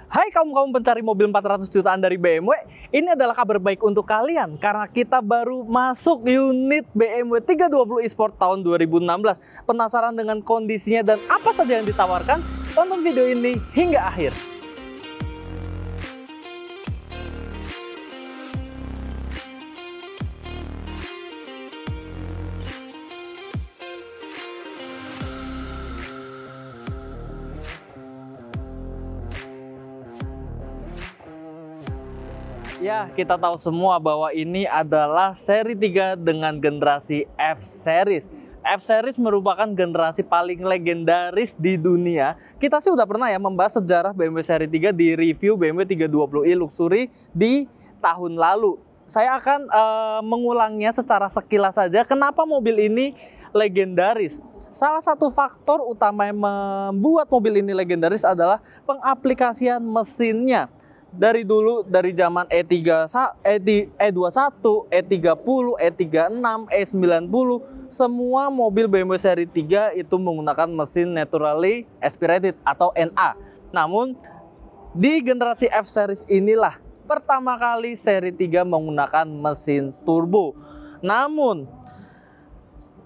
Hai kaum pencari mobil 400 jutaan dari BMW, ini adalah kabar baik untuk kalian karena kita baru masuk unit BMW 320 eSport tahun 2016. Penasaran dengan kondisinya dan apa saja yang ditawarkan? Tonton video ini hingga akhir. Ya, kita tahu semua bahwa ini adalah seri 3 dengan generasi F-Series. F-Series merupakan generasi paling legendaris di dunia. Kita sih udah pernah ya membahas sejarah BMW seri 3 di review BMW 320i Luxury di tahun lalu. Saya akan mengulangnya secara sekilas saja kenapa mobil ini legendaris. Salah satu faktor utama yang membuat mobil ini legendaris adalah pengaplikasian mesinnya. Dari dulu, dari zaman E21, E30, E36, E90, semua mobil BMW seri 3 itu menggunakan mesin naturally aspirated atau NA. Namun, di generasi F-Series inilah pertama kali seri 3 menggunakan mesin turbo. Namun,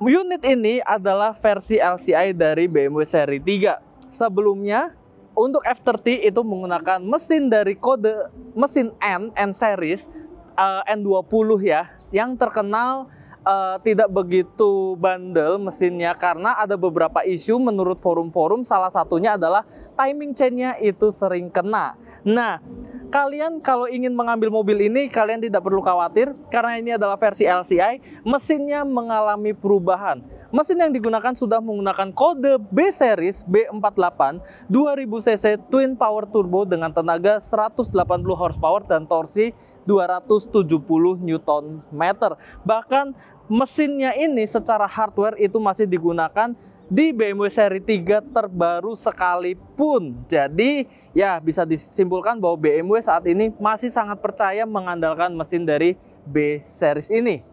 unit ini adalah versi LCI dari BMW seri 3. Sebelumnya, untuk F30 itu menggunakan mesin dari kode mesin N series N20 ya, yang terkenal tidak begitu bandel mesinnya karena ada beberapa isu menurut forum-forum, salah satunya adalah timing chainnya itu sering kena. Nah, kalian kalau ingin mengambil mobil ini, kalian tidak perlu khawatir karena ini adalah versi LCI, mesinnya mengalami perubahan. Mesin yang digunakan sudah menggunakan kode B series B48 2000 cc twin power turbo dengan tenaga 180 horsepower dan torsi 270 Nm. Bahkan mesinnya ini secara hardware itu masih digunakan di BMW seri 3 terbaru sekalipun. Jadi ya bisa disimpulkan bahwa BMW saat ini masih sangat percaya mengandalkan mesin dari B series ini.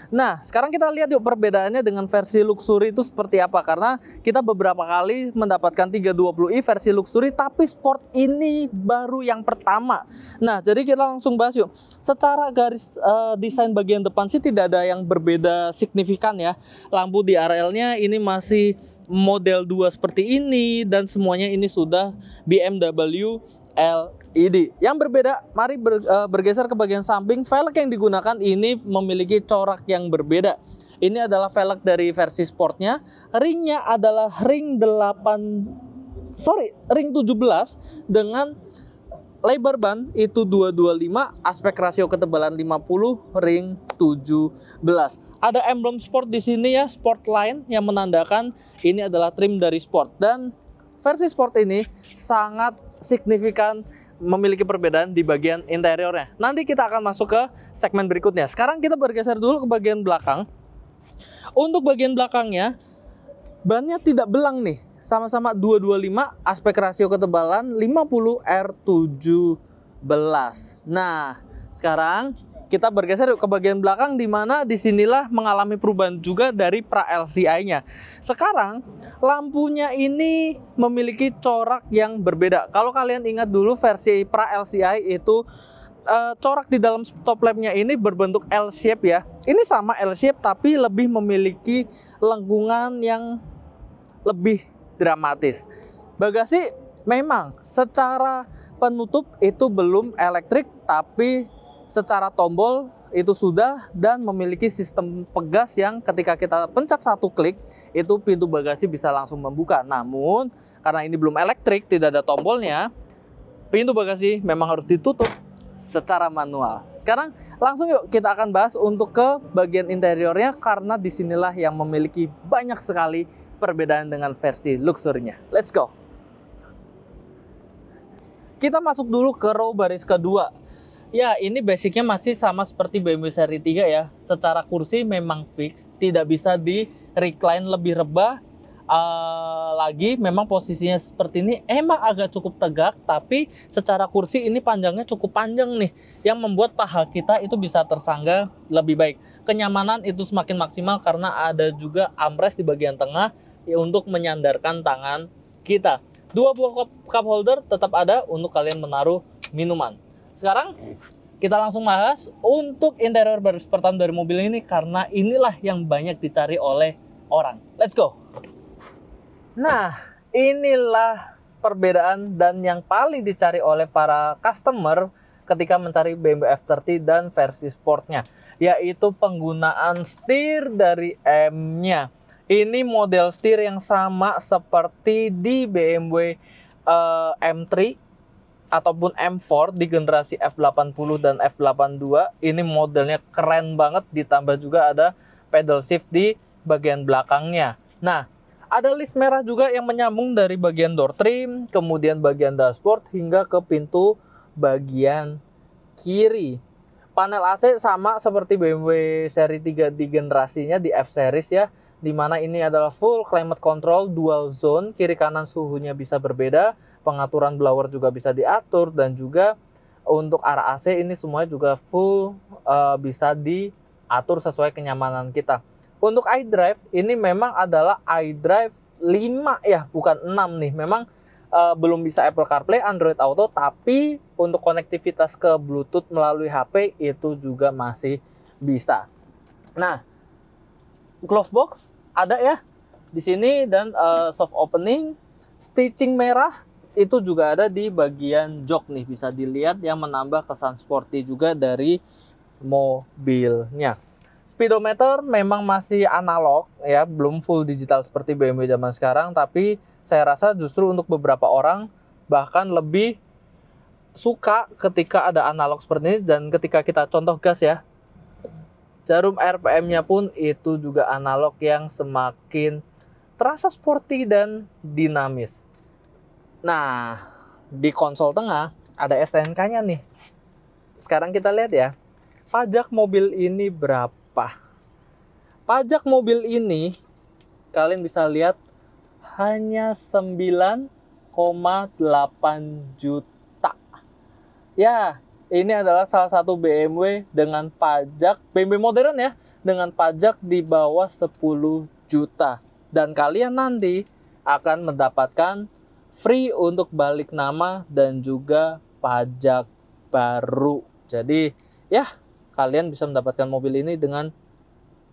Nah, sekarang kita lihat yuk perbedaannya dengan versi Luxury itu seperti apa. Karena kita beberapa kali mendapatkan 320i versi Luxury, tapi Sport ini baru yang pertama. Nah, jadi kita langsung bahas yuk. Secara garis desain bagian depan sih tidak ada yang berbeda signifikan ya. Lampu di RL-nya ini masih model 2 seperti ini, dan semuanya ini sudah BMW LED. Yang berbeda, mari bergeser ke bagian samping. Velg yang digunakan ini memiliki corak yang berbeda. Ini adalah velg dari versi sportnya. Ringnya adalah ring 17 dengan lebar ban itu 225, aspek rasio ketebalan 50, ring 17. Ada emblem sport di sini ya, sport line yang menandakan ini adalah trim dari sport. Dan versi sport ini sangat signifikan memiliki perbedaan di bagian interiornya. Nanti kita akan masuk ke segmen berikutnya. Sekarang kita bergeser dulu ke bagian belakang. Untuk bagian belakangnya, bannya tidak belang nih. Sama-sama 225, aspek rasio ketebalan 50 R17. Nah, sekarang kita bergeser ke bagian belakang, di mana disinilah mengalami perubahan juga dari pra LCI-nya. Sekarang lampunya ini memiliki corak yang berbeda. Kalau kalian ingat dulu versi pra LCI itu corak di dalam stop lampnya ini berbentuk L shape ya. Ini sama L shape tapi lebih memiliki lengkungan yang lebih dramatis. Bagasi memang secara penutup itu belum elektrik, tapi secara tombol itu sudah, dan memiliki sistem pegas yang ketika kita pencet satu klik itu pintu bagasi bisa langsung membuka. Namun karena ini belum elektrik, tidak ada tombolnya, pintu bagasi memang harus ditutup secara manual. Sekarang langsung yuk kita akan bahas untuk ke bagian interiornya, karena disinilah yang memiliki banyak sekali perbedaan dengan versi Luxury-nya. Let's go. Kita masuk dulu ke row baris kedua. Ya, ini basicnya masih sama seperti BMW seri 3 ya. Secara kursi memang fix, tidak bisa di recline lebih rebah. Lagi memang posisinya seperti ini emang agak cukup tegak, tapi secara kursi ini panjangnya cukup panjang nih, yang membuat paha kita itu bisa tersangga lebih baik. Kenyamanan itu semakin maksimal karena ada juga armrest di bagian tengah ya, untuk menyandarkan tangan kita. Dua buah cup holder tetap ada untuk kalian menaruh minuman. Sekarang kita langsung bahas untuk interior baris pertama dari mobil ini, karena inilah yang banyak dicari oleh orang. Let's go. Nah, inilah perbedaan dan yang paling dicari oleh para customer ketika mencari BMW F30 dan versi sportnya, yaitu penggunaan setir dari M-nya. Ini model setir yang sama seperti di BMW M3 ataupun M4 di generasi F80 dan F82. Ini modelnya keren banget, ditambah juga ada pedal shift di bagian belakangnya. Nah, ada list merah juga yang menyambung dari bagian door trim, kemudian bagian dashboard hingga ke pintu bagian kiri. Panel AC sama seperti BMW seri 3 di generasinya di F series ya, dimana ini adalah full climate control dual zone, kiri kanan suhunya bisa berbeda, pengaturan blower juga bisa diatur, dan juga untuk arah AC ini semuanya juga full bisa diatur sesuai kenyamanan kita. Untuk iDrive ini memang adalah iDrive 5 ya, bukan 6 nih. Memang belum bisa Apple CarPlay, Android Auto, tapi untuk konektivitas ke Bluetooth melalui HP itu juga masih bisa. Nah, glove box ada ya di sini, dan soft opening, stitching merah itu juga ada di bagian jok nih, bisa dilihat yang menambah kesan sporty juga dari mobilnya. Speedometer memang masih analog ya, belum full digital seperti BMW zaman sekarang, tapi saya rasa justru untuk beberapa orang bahkan lebih suka ketika ada analog seperti ini. Dan ketika kita contoh gas ya, jarum RPM-nya pun itu juga analog yang semakin terasa sporty dan dinamis. Nah, di konsol tengah ada STNK-nya nih. Sekarang kita lihat ya, pajak mobil ini berapa? Pajak mobil ini kalian bisa lihat hanya 9,8 juta. Ya, ini adalah salah satu BMW dengan pajak, BMW modern ya, dengan pajak di bawah 10 juta. Dan kalian nanti akan mendapatkan free untuk balik nama dan juga pajak baru. Jadi ya, kalian bisa mendapatkan mobil ini dengan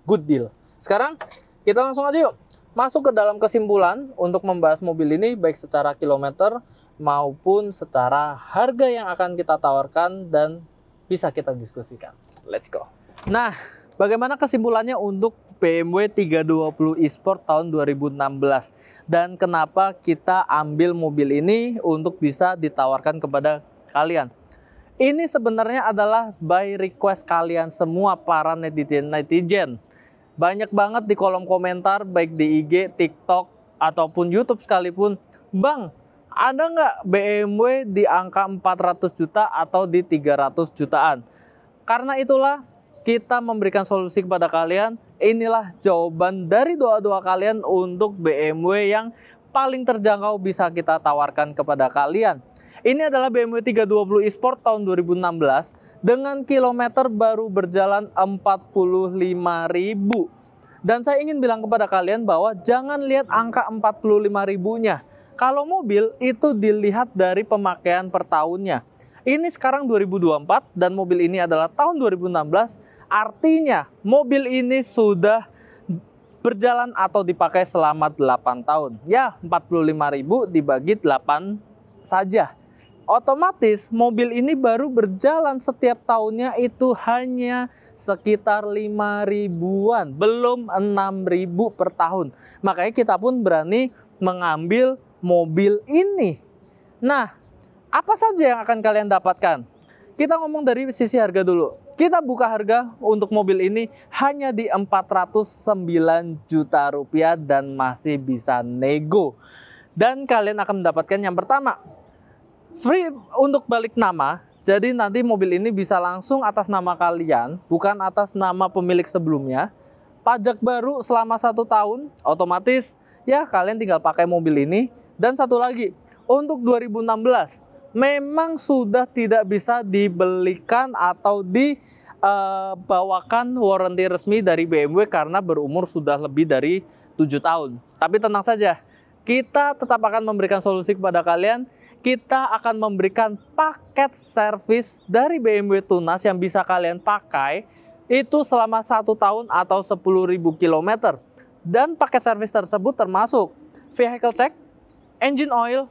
good deal. Sekarang kita langsung aja yuk masuk ke dalam kesimpulan untuk membahas mobil ini, baik secara kilometer maupun secara harga yang akan kita tawarkan dan bisa kita diskusikan. Let's go. Nah, bagaimana kesimpulannya untuk BMW 320 eSport tahun 2016? Dan kenapa kita ambil mobil ini untuk bisa ditawarkan kepada kalian? Ini sebenarnya adalah by request kalian semua para netizen. Banyak banget di kolom komentar, baik di IG, TikTok, ataupun YouTube sekalipun, Bang, ada nggak BMW di angka 400 juta atau di 300 jutaan? Karena itulah kita memberikan solusi kepada kalian. Inilah jawaban dari doa-doa kalian untuk BMW yang paling terjangkau bisa kita tawarkan kepada kalian. Ini adalah BMW 320 eSport tahun 2016 dengan kilometer baru berjalan 45.000. Dan saya ingin bilang kepada kalian bahwa jangan lihat angka 45.000-nya. Kalau mobil itu dilihat dari pemakaian per tahunnya. Ini sekarang 2024 dan mobil ini adalah tahun 2016. Artinya mobil ini sudah berjalan atau dipakai selama 8 tahun. Ya, 45.000 dibagi 8 saja. Otomatis mobil ini baru berjalan setiap tahunnya itu hanya sekitar 5.000-an, belum 6.000 per tahun. Makanya kita pun berani mengambil mobil ini. Nah, apa saja yang akan kalian dapatkan? Kita ngomong dari sisi harga dulu. Kita buka harga untuk mobil ini hanya di 409 juta rupiah dan masih bisa nego. Dan kalian akan mendapatkan yang pertama, free untuk balik nama. Jadi nanti mobil ini bisa langsung atas nama kalian, bukan atas nama pemilik sebelumnya. Pajak baru selama 1 tahun, otomatis ya kalian tinggal pakai mobil ini. Dan satu lagi, untuk 2016, memang sudah tidak bisa dibelikan atau dibawakan warranty resmi dari BMW karena berumur sudah lebih dari 7 tahun. Tapi tenang saja, kita tetap akan memberikan solusi kepada kalian. Kita akan memberikan paket servis dari BMW Tunas yang bisa kalian pakai itu selama 1 tahun atau 10.000 km. Dan paket servis tersebut termasuk vehicle check, engine oil,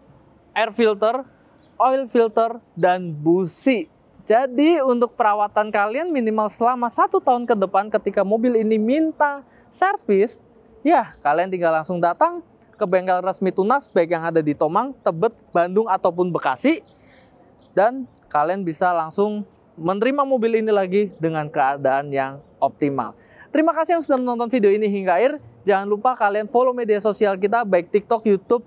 air filter, oil filter, dan busi. Jadi untuk perawatan kalian minimal selama 1 tahun ke depan ketika mobil ini minta servis, ya kalian tinggal langsung datang ke bengkel resmi Tunas, baik yang ada di Tomang, Tebet, Bandung, ataupun Bekasi. Dan kalian bisa langsung menerima mobil ini lagi dengan keadaan yang optimal. Terima kasih yang sudah menonton video ini hingga akhir. Jangan lupa kalian follow media sosial kita, baik TikTok, YouTube,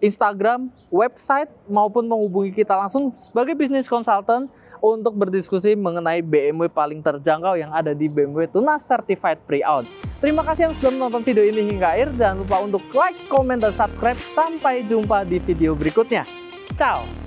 Instagram, website, maupun menghubungi kita langsung sebagai bisnis consultant untuk berdiskusi mengenai BMW paling terjangkau yang ada di BMW Tunas Certified Pre-Owned. Terima kasih yang sudah menonton video ini hingga akhir. Jangan lupa untuk like, comment, dan subscribe. Sampai jumpa di video berikutnya. Ciao!